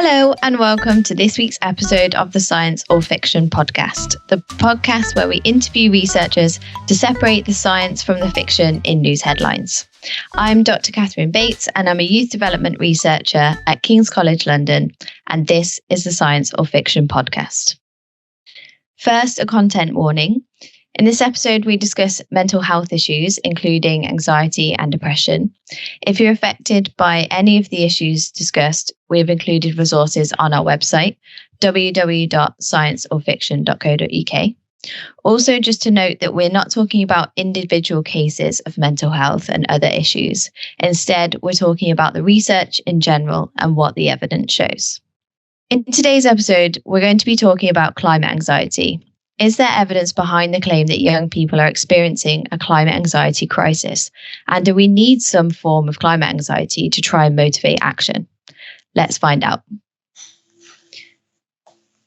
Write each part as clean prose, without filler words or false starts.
Hello and welcome to this week's episode of the Science or Fiction podcast, the podcast where we interview researchers to separate the science from the fiction in news headlines. I'm Dr. Kathryn Bates and I'm a youth development researcher at King's College London, and this is the Science or Fiction podcast. First, a content warning. In this episode, we discuss mental health issues, including anxiety and depression. If you're affected by any of the issues discussed, we have included resources on our website, www.scienceorfiction.co.uk. Also, just to note that we're not talking about individual cases of mental health and other issues. Instead, we're talking about the research in general and what the evidence shows. In today's episode, we're going to be talking about climate anxiety. Is there evidence behind the claim that young people are experiencing a climate anxiety crisis? And do we need some form of climate anxiety to try and motivate action? Let's find out.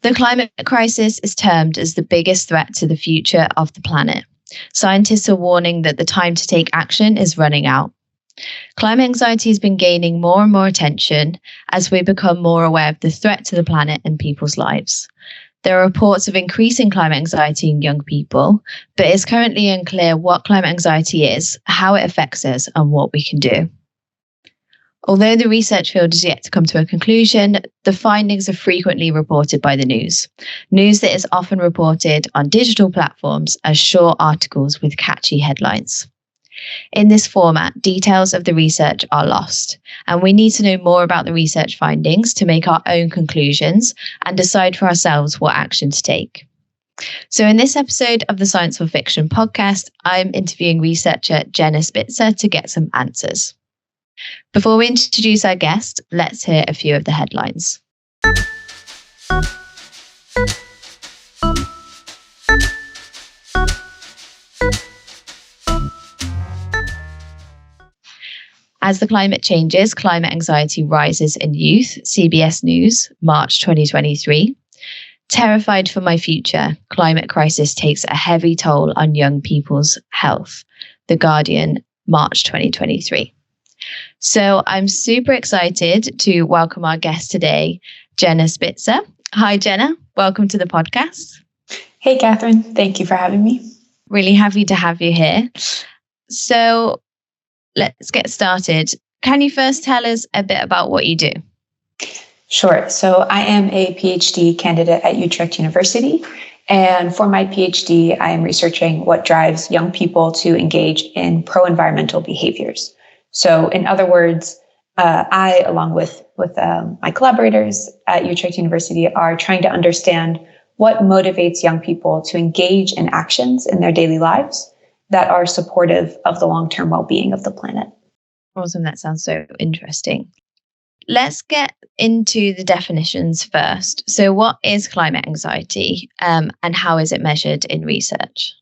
The climate crisis is termed as the biggest threat to the future of the planet. Scientists are warning that the time to take action is running out. Climate anxiety has been gaining more and more attention as we become more aware of the threat to the planet and people's lives. There are reports of increasing climate anxiety in young people, but it's currently unclear what climate anxiety is, how it affects us, and what we can do. Although the research field is yet to come to a conclusion, the findings are frequently reported by the news that is often reported on digital platforms as short articles with catchy headlines. In this format, details of the research are lost, and we need to know more about the research findings to make our own conclusions and decide for ourselves what action to take. So in this episode of the Science or Fiction podcast, I'm interviewing researcher Jenna Spitzer to get some answers. Before we introduce our guest, let's hear a few of the headlines. As the climate changes, climate anxiety rises in youth, CBS News, March 2023. Terrified for my future, climate crisis takes a heavy toll on young people's health, The Guardian, March 2023. So I'm super excited to welcome our guest today, Jenna Spitzer. Hi, Jenna. Welcome to the podcast. Hey, Kathryn. Thank you for having me. Really happy to have you here. So let's get started. Can you first tell us a bit about what you do? Sure. So I am a PhD candidate at Utrecht University. And for my PhD, I am researching what drives young people to engage in pro-environmental behaviors. So in other words, I, along with my collaborators at Utrecht University, are trying to understand what motivates young people to engage in actions in their daily lives that are supportive of the long-term well-being of the planet. Awesome. That sounds so interesting. Let's get into the definitions first. So what is climate anxiety and how is it measured in research?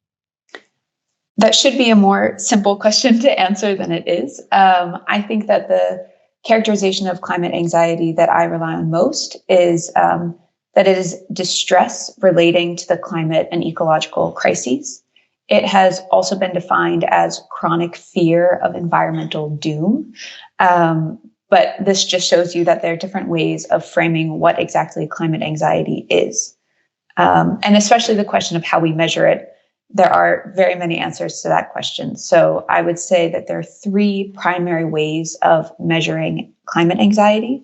That should be a more simple question to answer than it is. I think that the characterization of climate anxiety that I rely on most is that it is distress relating to the climate and ecological crises. It has also been defined as chronic fear of environmental doom. But this just shows you that there are different ways of framing what exactly climate anxiety is. And especially the question of how we measure it, there are very many answers to that question. So I would say that there are three primary ways of measuring climate anxiety.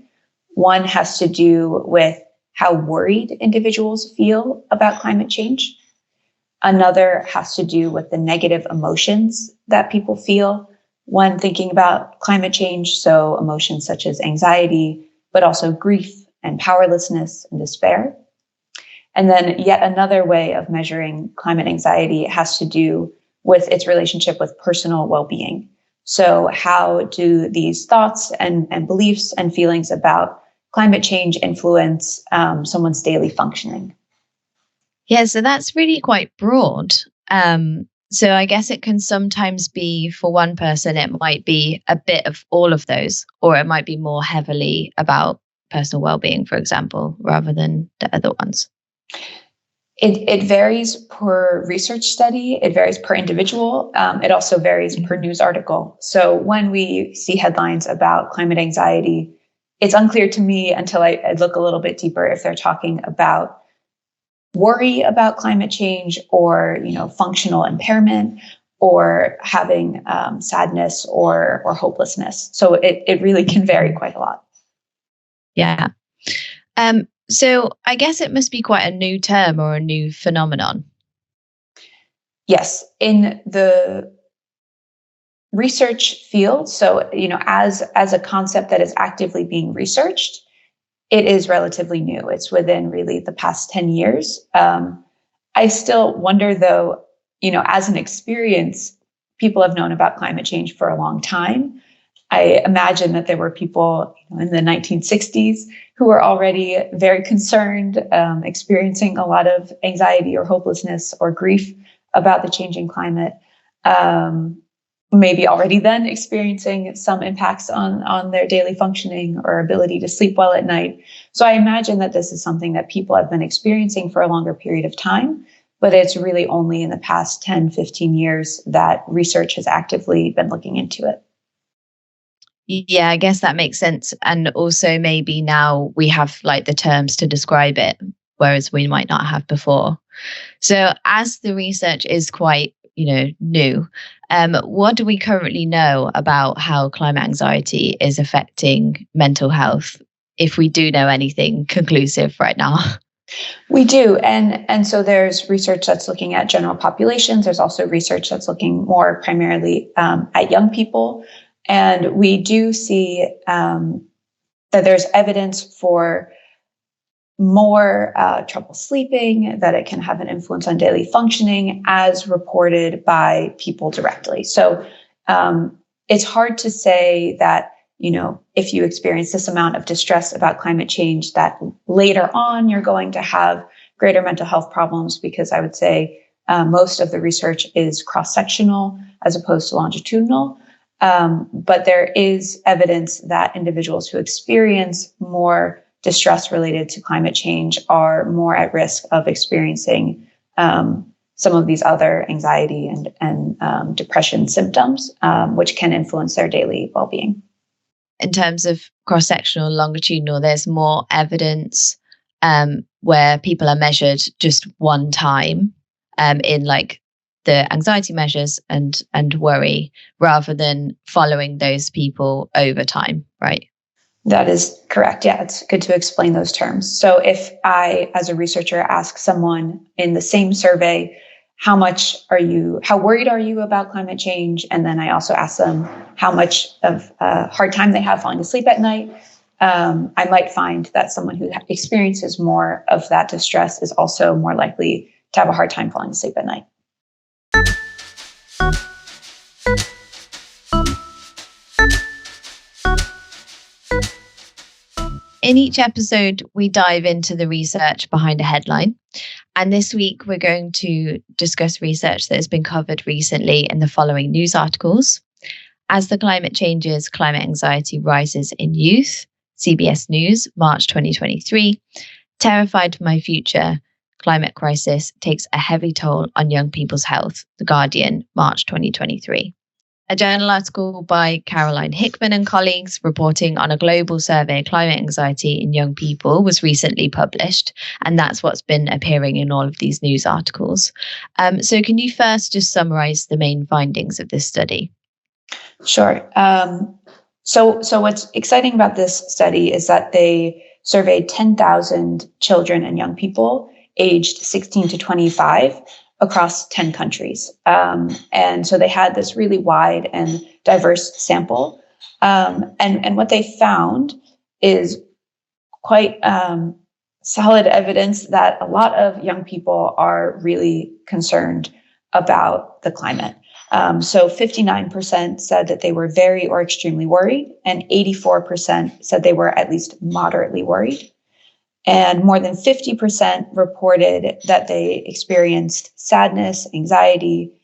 One has to do with how worried individuals feel about climate change. Another has to do with the negative emotions that people feel when thinking about climate change. So emotions such as anxiety, but also grief and powerlessness and despair. And then yet another way of measuring climate anxiety has to do with its relationship with personal well-being. So how do these thoughts and beliefs and feelings about climate change influence someone's daily functioning? Yeah, so that's really quite broad. So I guess it can sometimes be, for one person, it might be a bit of all of those, or it might be more heavily about personal well-being, for example, rather than the other ones. It varies per research study. It varies per individual. It also varies per news article. So when we see headlines about climate anxiety it's unclear to me until I look a little bit deeper if they're talking about worry about climate change or, functional impairment or having sadness or hopelessness. So it really can vary quite a lot. Yeah. So I guess it must be quite a new term or a new phenomenon. Yes, in the research field. So, as a concept that is actively being researched, it is relatively new. It's within really the past 10 years. I still wonder, though, as an experience, people have known about climate change for a long time. I imagine that there were people in the 1960s who were already very concerned, experiencing a lot of anxiety or hopelessness or grief about the changing climate. Maybe already then experiencing some impacts on their daily functioning or ability to sleep well at night. So I imagine that this is something that people have been experiencing for a longer period of time, but it's really only in the past 10, 15 years that research has actively been looking into it. Yeah, I guess that makes sense. And also maybe now we have like the terms to describe it, whereas we might not have before. So as the research is quite, new, what do we currently know about how climate anxiety is affecting mental health, if we do know anything conclusive right now? We do. And so there's research that's looking at general populations. There's also research that's looking more primarily at young people. And we do see that there's evidence for more trouble sleeping, that it can have an influence on daily functioning as reported by people directly. So it's hard to say that, if you experience this amount of distress about climate change, that later on you're going to have greater mental health problems, because I would say most of the research is cross-sectional as opposed to longitudinal. But there is evidence that individuals who experience more distress related to climate change are more at risk of experiencing some of these other anxiety and depression symptoms, which can influence their daily well-being. In terms of cross-sectional, longitudinal, there's more evidence where people are measured just one time in like the anxiety measures and worry, rather than following those people over time, right? That is correct. Yeah, it's good to explain those terms. So if I, as a researcher, ask someone in the same survey, how worried are you about climate change? And then I also ask them how much of a hard time they have falling asleep at night. I might find that someone who experiences more of that distress is also more likely to have a hard time falling asleep at night. In each episode, we dive into the research behind a headline. And this week, we're going to discuss research that has been covered recently in the following news articles. As the climate changes, climate anxiety rises in youth. CBS News, March 2023. Terrified for my future, climate crisis takes a heavy toll on young people's health. The Guardian, March 2023. A journal article by Caroline Hickman and colleagues reporting on a global survey of climate anxiety in young people was recently published, and that's what's been appearing in all of these news articles. So can you first just summarize the main findings of this study? Sure. So what's exciting about this study is that they surveyed 10,000 children and young people aged 16 to 25 across 10 countries. And so they had this really wide and diverse sample. And what they found is quite solid evidence that a lot of young people are really concerned about the climate. So 59% said that they were very or extremely worried, and 84% said they were at least moderately worried. And more than 50% reported that they experienced sadness, anxiety,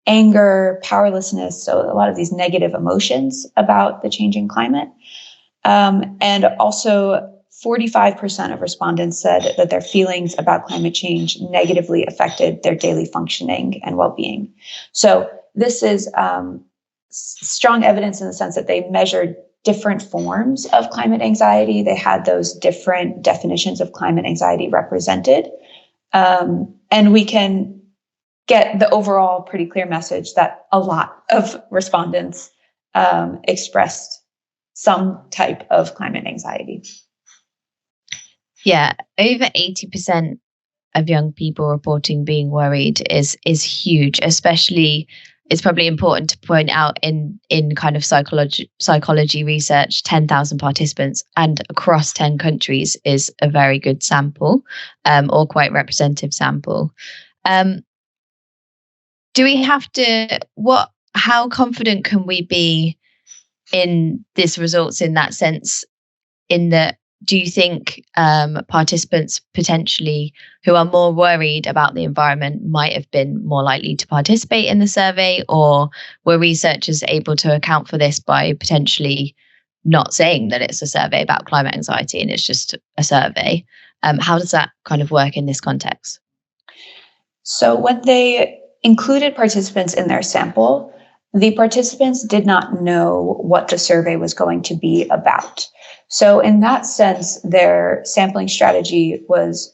anger, powerlessness. So a lot of these negative emotions about the changing climate. And also 45% of respondents said that their feelings about climate change negatively affected their daily functioning and well-being. So this is strong evidence in the sense that they measured different forms of climate anxiety. They had those different definitions of climate anxiety represented. And we can get the overall pretty clear message that a lot of respondents expressed some type of climate anxiety. Yeah, over 80% of young people reporting being worried is huge. Especially, it's probably important to point out in kind of psychology research, 10,000 participants and across 10 countries is a very good sample, or quite representative sample. Do we have to, how confident can we be in this results in that sense? In that, do you think participants potentially who are more worried about the environment might have been more likely to participate in the survey, or were researchers able to account for this by potentially not saying that it's a survey about climate anxiety and it's just a survey? How does that kind of work in this context? So when they included participants in their sample, the participants did not know what the survey was going to be about. So in that sense, their sampling strategy was,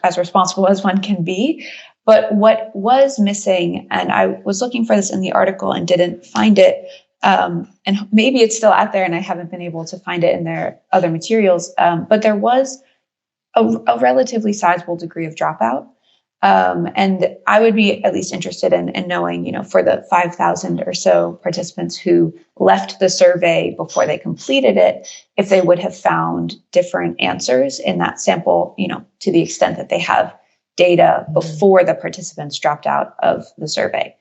as responsible as one can be. But what was missing, and I was looking for this in the article and didn't find it, and maybe it's still out there and I haven't been able to find it in their other materials, but there was a relatively sizable degree of dropout. And I would be at least interested in knowing, for the 5,000 or so participants who left the survey before they completed it, if they would have found different answers in that sample, to the extent that they have data before the participants dropped out of the survey.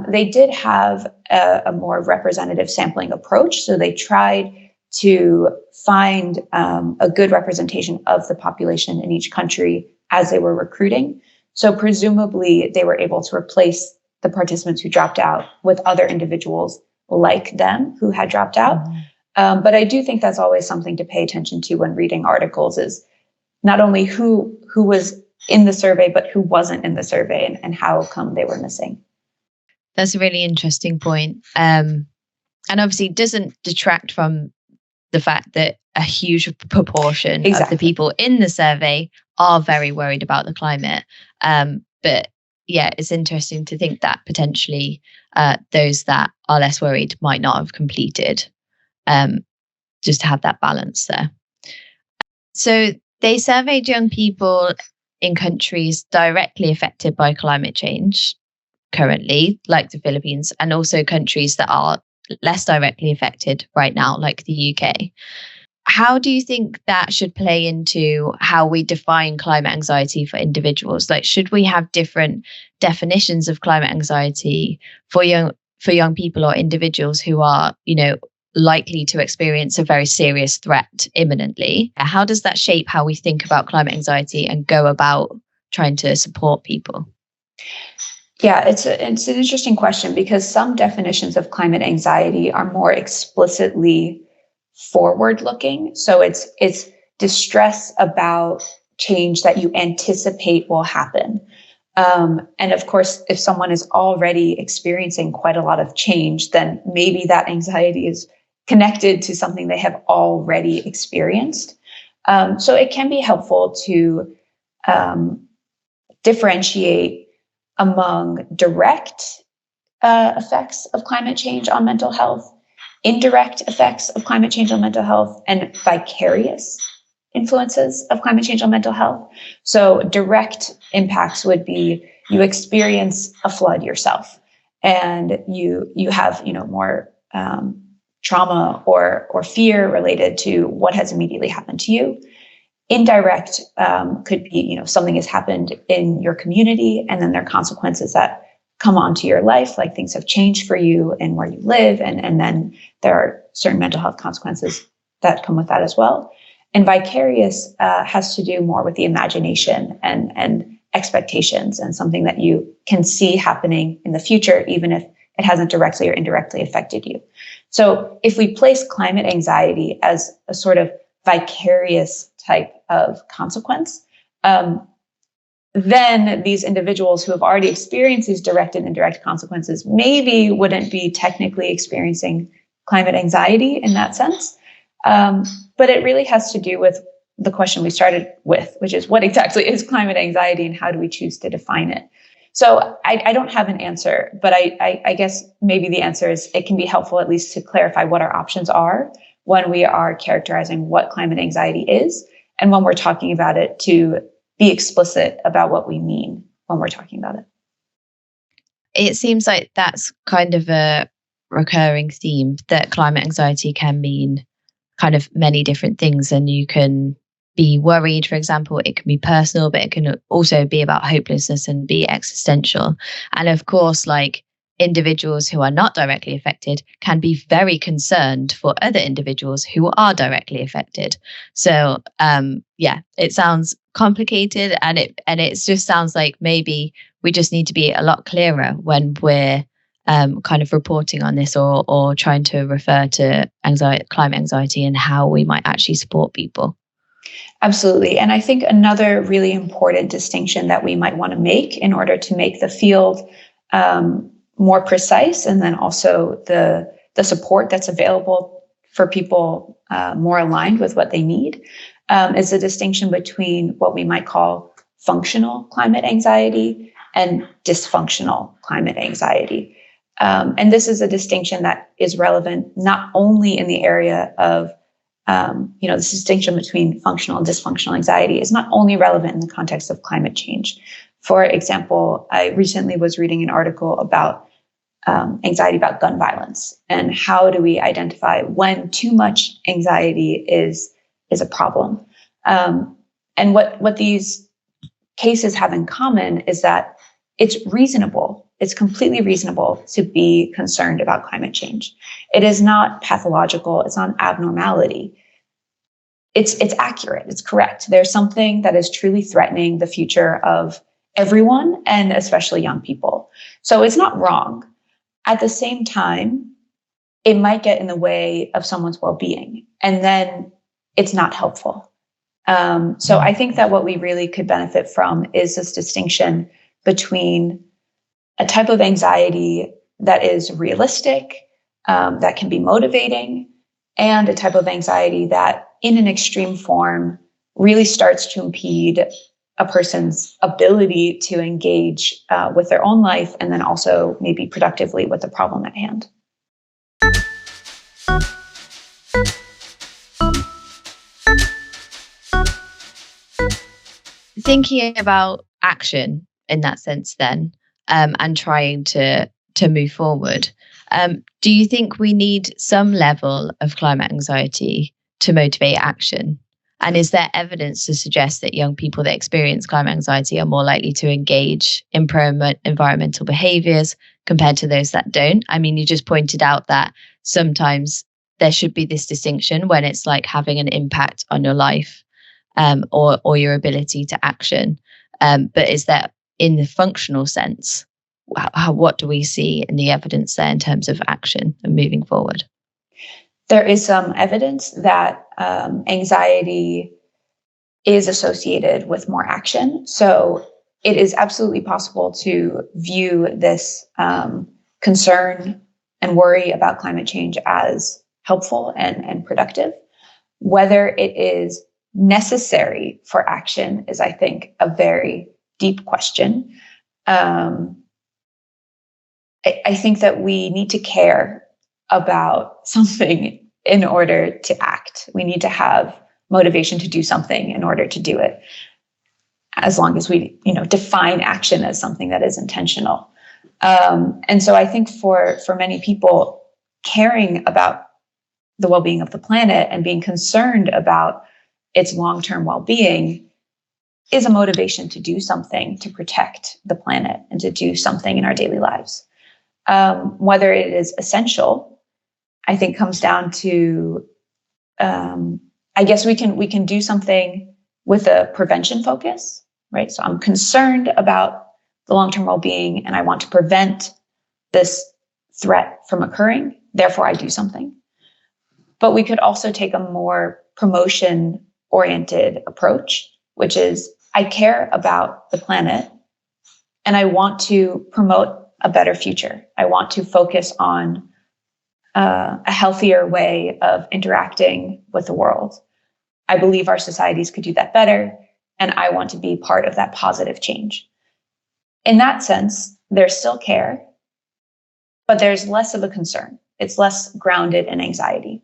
They did have a more representative sampling approach. So they tried to find a good representation of the population in each country as they were recruiting. So presumably they were able to replace the participants who dropped out with other individuals like them who had dropped out. But I do think that's always something to pay attention to when reading articles, is not only who was in the survey, but who wasn't in the survey and how come they were missing. That's a really interesting point. And obviously it doesn't detract from the fact that a huge proportion of the people in the survey are very worried about the climate. But yeah, it's interesting to think that potentially those that are less worried might not have completed, just to have that balance there. So they surveyed young people in countries directly affected by climate change currently, like the Philippines, and also countries that are less directly affected right now, like the UK. How do you think that should play into how we define climate anxiety for individuals? Like, should we have different definitions of climate anxiety for young people or individuals who are, likely to experience a very serious threat imminently? How does that shape how we think about climate anxiety and go about trying to support people? Yeah, it's an interesting question, because some definitions of climate anxiety are more explicitly forward-looking. So it's distress about change that you anticipate will happen. And of course, if someone is already experiencing quite a lot of change, then maybe that anxiety is connected to something they have already experienced. So it can be helpful to differentiate among direct effects of climate change on mental health, indirect effects of climate change on mental health, and vicarious influences of climate change on mental health. So direct impacts would be you experience a flood yourself and you have more trauma or fear related to what has immediately happened to you. Indirect could be, something has happened in your community and then there are consequences that come onto your life, like things have changed for you and where you live. And then there are certain mental health consequences that come with that as well. And vicarious has to do more with the imagination and expectations, and something that you can see happening in the future, even if it hasn't directly or indirectly affected you. So if we place climate anxiety as a sort of vicarious type of consequence, then these individuals who have already experienced these direct and indirect consequences maybe wouldn't be technically experiencing climate anxiety in that sense. But it really has to do with the question we started with, which is what exactly is climate anxiety and how do we choose to define it? So I don't have an answer, but I guess maybe the answer is it can be helpful at least to clarify what our options are when we are characterizing what climate anxiety is, and when we're talking about it, to be explicit about what we mean when we're talking about it. It seems like that's kind of a recurring theme, that climate anxiety can mean kind of many different things, and you can be worried, for example. It can be personal, but it can also be about hopelessness and be existential. And of course, like, individuals who are not directly affected can be very concerned for other individuals who are directly affected. So yeah, it sounds complicated, and it just sounds like maybe we just need to be a lot clearer when we're kind of reporting on this, or trying to refer to climate anxiety, and how we might actually support people. Absolutely. And I think another really important distinction that we might want to make in order to make the field more precise, and then also the support that's available for people more aligned with what they need, is the distinction between what we might call functional climate anxiety and dysfunctional climate anxiety. And this is a distinction that is relevant not only in the area of, this distinction between functional and dysfunctional anxiety is not only relevant in the context of climate change. For example, I recently was reading an article about anxiety about gun violence, and how do we identify when too much anxiety is a problem. And what these cases have in common is that it's reasonable. It's completely reasonable to be concerned about climate change. It is not pathological. It's not an abnormality. It's accurate. It's correct. There's something that is truly threatening the future of everyone, and especially young people. So it's not wrong. At the same time, it might get in the way of someone's well-being, and then it's not helpful. So I think that what we really could benefit from is this distinction between a type of anxiety that is realistic, that can be motivating, and a type of anxiety that, in an extreme form, really starts to impede a person's ability to engage with their own life, and then also maybe productively with the problem at hand. Thinking about action in that sense then, and trying to move forward, do you think we need some level of climate anxiety to motivate action? And is there evidence to suggest that young people that experience climate anxiety are more likely to engage in pro-environmental behaviors compared to those that don't? I mean, you just pointed out that sometimes there should be this distinction when it's like having an impact on your life, or your ability to action. But is that, in the functional sense, what do we see in the evidence there in terms of action and moving forward? There is some evidence that anxiety is associated with more action. So it is absolutely possible to view this concern and worry about climate change as helpful and productive. Whether it is necessary for action is, I think, a very deep question. I think that we need to care about something in order to act. We need to have motivation to do something in order to do it, as long as we, define action as something that is intentional. And so I think for many people, caring about the well-being of the planet and being concerned about its long-term well-being is a motivation to do something to protect the planet and to do something in our daily lives. Whether it is essential, I think, comes down to, I guess we can do something with a prevention focus, right? So I'm concerned about the long-term well-being and I want to prevent this threat from occurring. Therefore, I do something. But we could also take a more promotion-oriented approach, which is I care about the planet and I want to promote a better future. I want to focus on a healthier way of interacting with the world. I believe our societies could do that better, and I want to be part of that positive change. In that sense, there's still care, but there's less of a concern. It's less grounded in anxiety.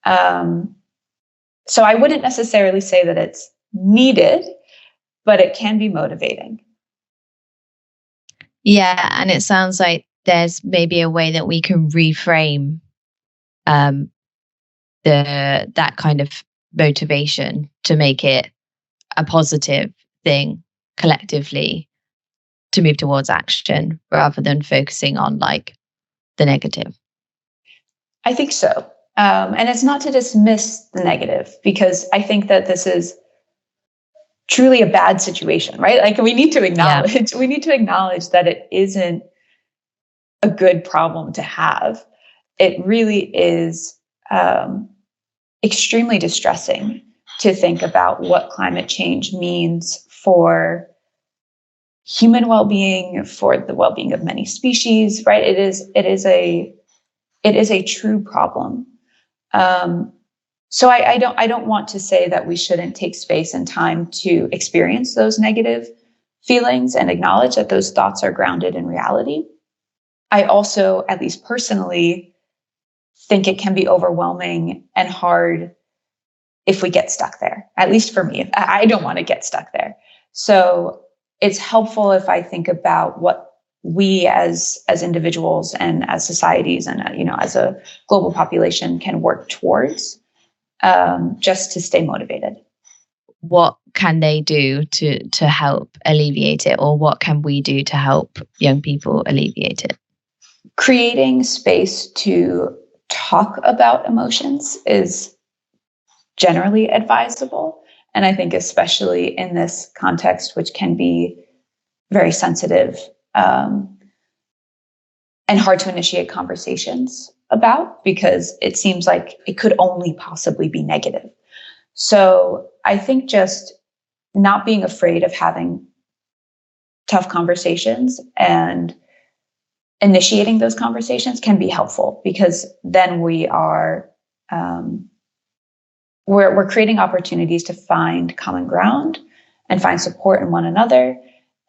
So I wouldn't necessarily say that it's needed, but it can be motivating. Yeah, and it sounds like there's maybe a way that we can reframe that kind of motivation to make it a positive thing collectively to move towards action rather than focusing on like the negative. I think so. And it's not to dismiss the negative, because I think that this is truly a bad situation, right? Like we need to acknowledge, we need to acknowledge that it isn't a good problem to have. It really is extremely distressing to think about what climate change means for human well-being, for the well-being of many species, right? It is a true problem. So I don't want to say that we shouldn't take space and time to experience those negative feelings and acknowledge that those thoughts are grounded in reality. I also, at least personally, think it can be overwhelming and hard if we get stuck there. At least for me, I don't want to get stuck there. So it's helpful if I think about what we as individuals and as societies and as a global population can work towards, just to stay motivated. What can they do to help alleviate it, or what can we do to help young people alleviate it? Creating space to talk about emotions is generally advisable. And I think especially in this context, which can be very sensitive and hard to initiate conversations about, because it seems like it could only possibly be negative. So I think just not being afraid of having tough conversations and initiating those conversations can be helpful, because then we are we're creating opportunities to find common ground and find support in one another,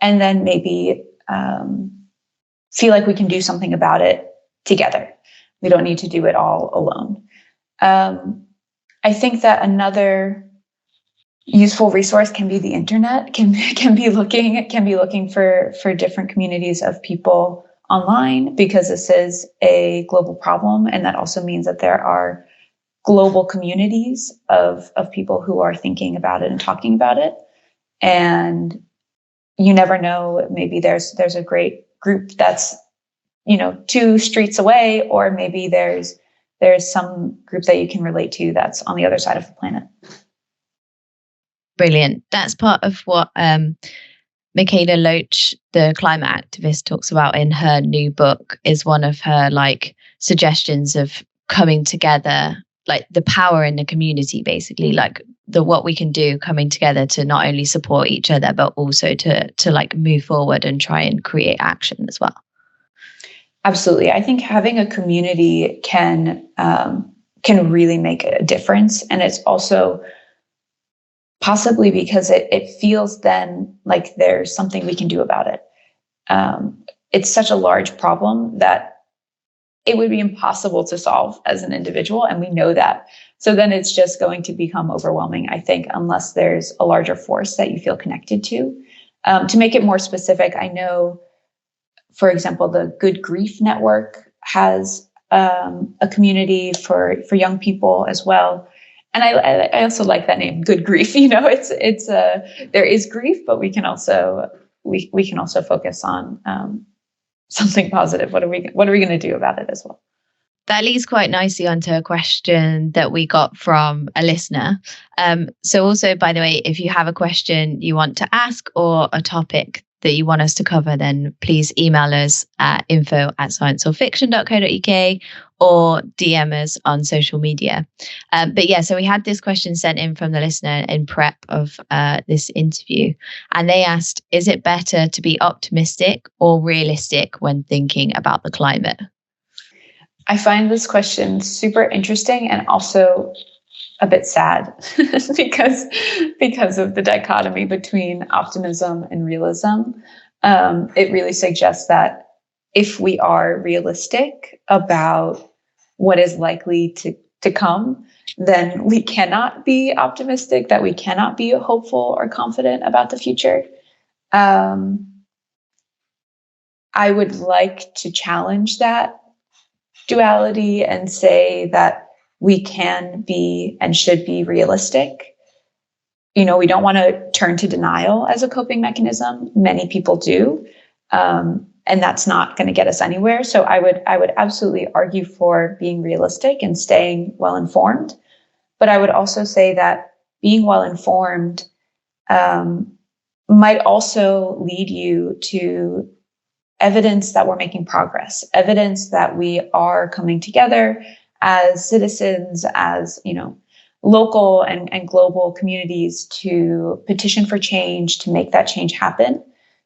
and then maybe feel like we can do something about it together. We don't need to do it all alone. I think that another useful resource can be the internet. Can be looking for different communities of people online, because this is a global problem, and that also means that there are global communities of people who are thinking about it and talking about it. And you never know, maybe there's a great group that's 2 streets away, or maybe there's some group that you can relate to that's on the other side of the planet. Brilliant. That's part of what Michaela Loach, the climate activist, talks about in her new book, is one of her suggestions of coming together, like the power in the community, basically, like what we can do coming together to not only support each other, but also to move forward and try and create action as well. Absolutely. I think having a community can really make a difference. And it's also possibly because it feels then like there's something we can do about it. It's such a large problem that it would be impossible to solve as an individual, and we know that. So then it's just going to become overwhelming, I think, unless there's a larger force that you feel connected to. To make it more specific, I know, for example, the Good Grief Network has a community for young people as well. And I also like that name, Good Grief. It's there is grief, but we can also focus on something positive. What are we going to do about it as well? That leads quite nicely onto a question that we got from a listener. So also, by the way, if you have a question you want to ask or a topic that you want us to cover, then please email us at info@scienceorfiction.co.uk or DM us on social media. But yeah, so we had this question sent in from the listener in prep of this interview, and they asked, is it better to be optimistic or realistic when thinking about the climate? I find this question super interesting and also a bit sad because of the dichotomy between optimism and realism. It really suggests that if we are realistic about what is likely to come, then we cannot be optimistic, that we cannot be hopeful or confident about the future. I would like to challenge that duality and say that we can be and should be realistic. We don't want to turn to denial as a coping mechanism. Many people do. And that's not going to get us anywhere. So I would absolutely argue for being realistic and staying well informed. But I would also say that being well informed might also lead you to evidence that we're making progress, evidence that we are coming together as citizens, as local and global communities to petition for change, to make that change happen.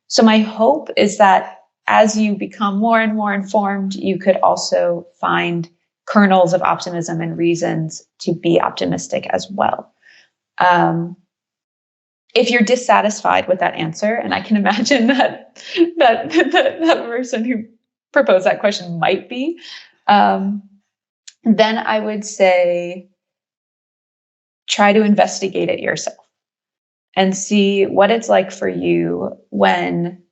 So my hope is that as you become more and more informed, you could also find kernels of optimism and reasons to be optimistic as well. If you're dissatisfied with that answer, and I can imagine that person who proposed that question might be, then I would say try to investigate it yourself and see what it's like for you when,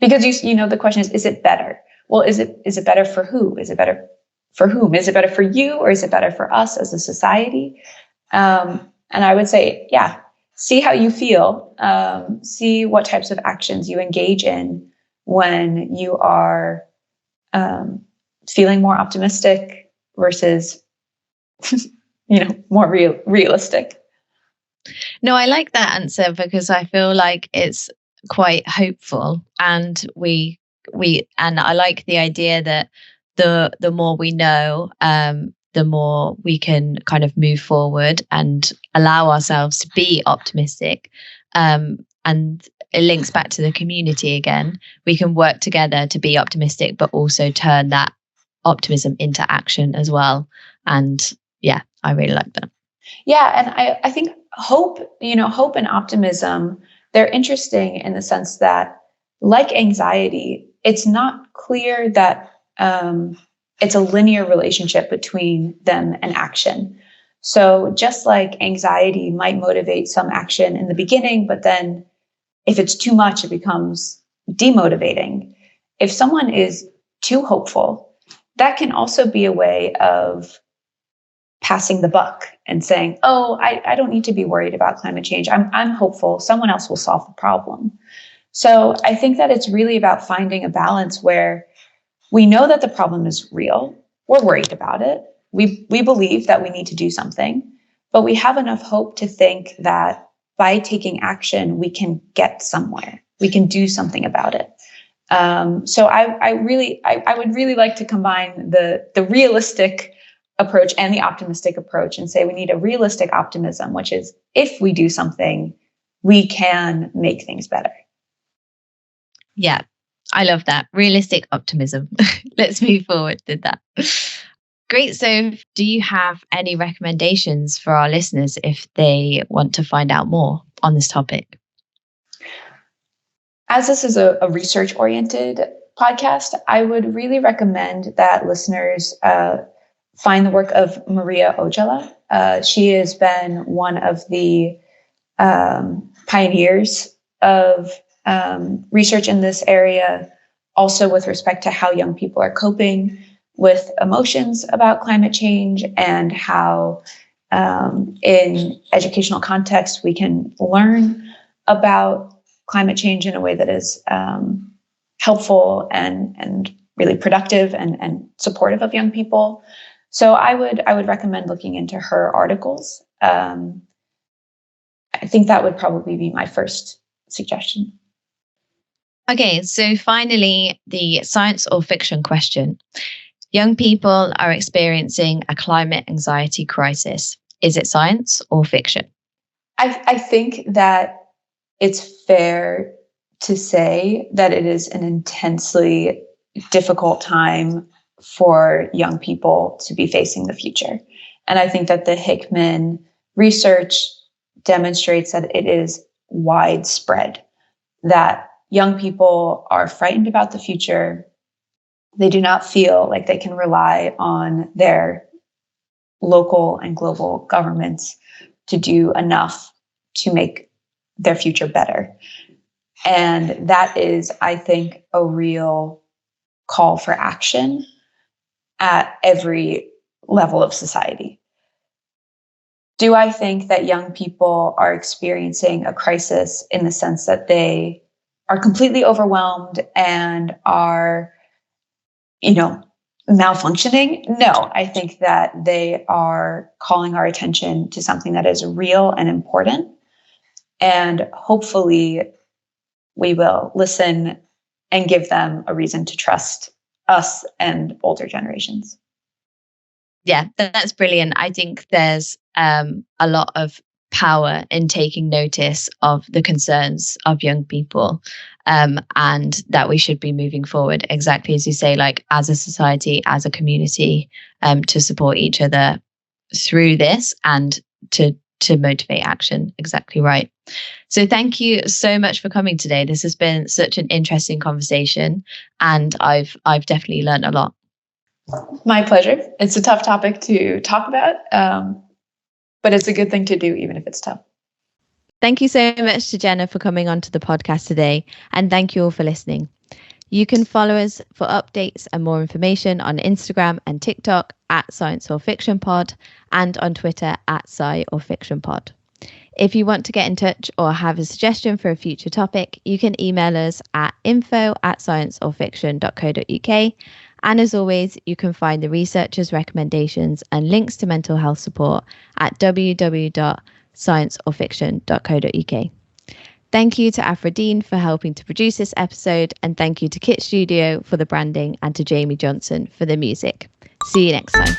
because the question is it better? Well, is it better for who? Is it better for whom? Is it better for you, or is it better for us as a society? And I would say, yeah, see how you feel, see what types of actions you engage in when you are feeling more optimistic versus, more realistic. No, I like that answer because I feel like it's quite hopeful, and and I like the idea that the more we know, the more we can kind of move forward and allow ourselves to be optimistic. And it links back to the community again. We can work together to be optimistic, but also turn that optimism into action as well. And yeah, I really like that. Yeah, and I think hope and optimism, they're interesting in the sense that, like anxiety, it's not clear that it's a linear relationship between them and action. So just like anxiety might motivate some action in the beginning, but then if it's too much, it becomes demotivating. If someone is too hopeful, that can also be a way of passing the buck and saying, oh, I don't need to be worried about climate change. I'm hopeful. Someone else will solve the problem. So I think that it's really about finding a balance where we know that the problem is real. We're worried about it. We believe that we need to do something, but we have enough hope to think that by taking action, we can get somewhere. We can do something about it. So I would really like to combine the realistic approach and the optimistic approach and say we need a realistic optimism, which is if we do something, we can make things better. Yeah, I love that. Realistic optimism. Let's move forward with that. Great. So do you have any recommendations for our listeners if they want to find out more on this topic? As this is a research-oriented podcast, I would really recommend that listeners find the work of Maria Ojala. She has been one of the pioneers of research in this area, also with respect to how young people are coping with emotions about climate change and how in educational context we can learn about climate change in a way that is helpful and really productive and supportive of young people. So I would recommend looking into her articles. I think that would probably be my first suggestion. Okay, so finally, the science or fiction question. Young people are experiencing a climate anxiety crisis. Is it science or fiction? I think that it's fair to say that it is an intensely difficult time for young people to be facing the future. And I think that the Hickman research demonstrates that it is widespread, that young people are frightened about the future. They do not feel like they can rely on their local and global governments to do enough to make their future better. And that is, I think, a real call for action at every level of society. Do I think that young people are experiencing a crisis in the sense that they are completely overwhelmed and are, malfunctioning? No, I think that they are calling our attention to something that is real and important. And hopefully we will listen and give them a reason to trust us and older generations. Yeah, that's brilliant. I think there's a lot of power in taking notice of the concerns of young people, and that we should be moving forward, exactly as you say, like as a society, as a community, to support each other through this and to motivate action. Exactly right. So thank you so much for coming today. This has been such an interesting conversation, and I've definitely learned a lot. My pleasure. It's a tough topic to talk about, but it's a good thing to do, even if it's tough. Thank you so much to Jenna for coming onto the podcast today, and thank you all for listening. You can follow us for updates and more information on Instagram and TikTok at Science or Fiction Pod, and on Twitter at Sci or Fiction Pod. If you want to get in touch or have a suggestion for a future topic, you can email us at info@scienceorfiction.co.uk. And as always, you can find the researchers' recommendations and links to mental health support at www.scienceorfiction.co.uk. Thank you to Aphrodine for helping to produce this episode, and thank you to Kit Studio for the branding and to Jamie Johnson for the music. See you next time.